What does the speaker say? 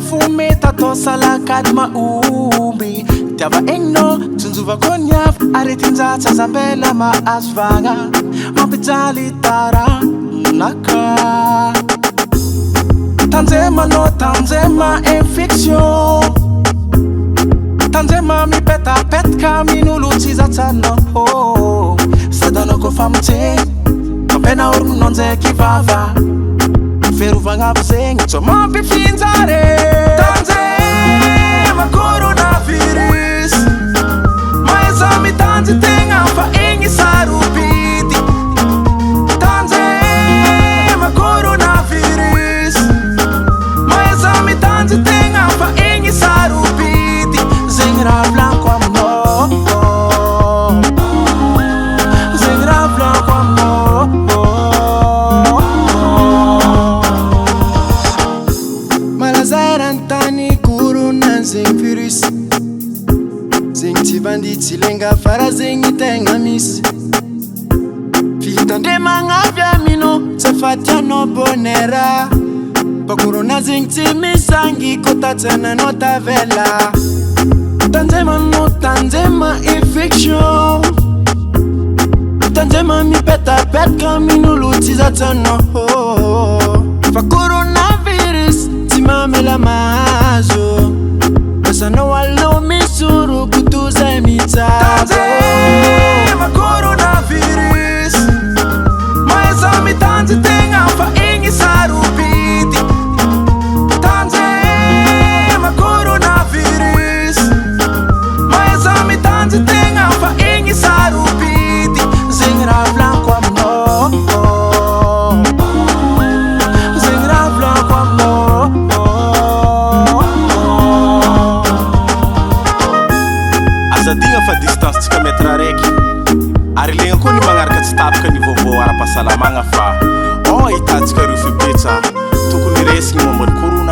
fumeta tosalakady maomby tiava egno tsunjuva konyaf aretinjatsa zambela mahazo vagna mampijaly taranaka tanjema no tanjema infection tanjema mipetapetka minolo tsy zatsanao sadanako fa mitseny mampena orogno nonjeky vava ferovagna avy zegny tso mampifinjare tanjema coronavirus maeza mitanjy tegna fa igny sarobity tanjema coronavirus maeza mitanjy tegna fa igny sarobity zegny raha volako aminao zegny raha volako aminao malazarantany corona zegny virus zegny tsy vandy tsy lenga fara zegny tegna misy fitandremagna avy amino tsy afatianao bonera fa corona zegny tsy misangy ko tatsananao tavela tanjema no tanjema infection tanjema mipetapetka minolo tsy zatsanao fa coronavirus tsy mamela mahazo masanao alo misoro kutu zay mitsabo tanjema coronavirus maeza mitanjy tegna fa igny sarobity tanjema coronavirus maeza mitanjy tegna fa igny sarobity zegny raha volako aminao zegny raha volako aminao azadigna fa distance tsika metre araiky ary legna koa ny magnaraka tsy tapaka ny vaovao ara-pahasalamagna fa itantsika reo fibetsa tokony resigny momban'ny corona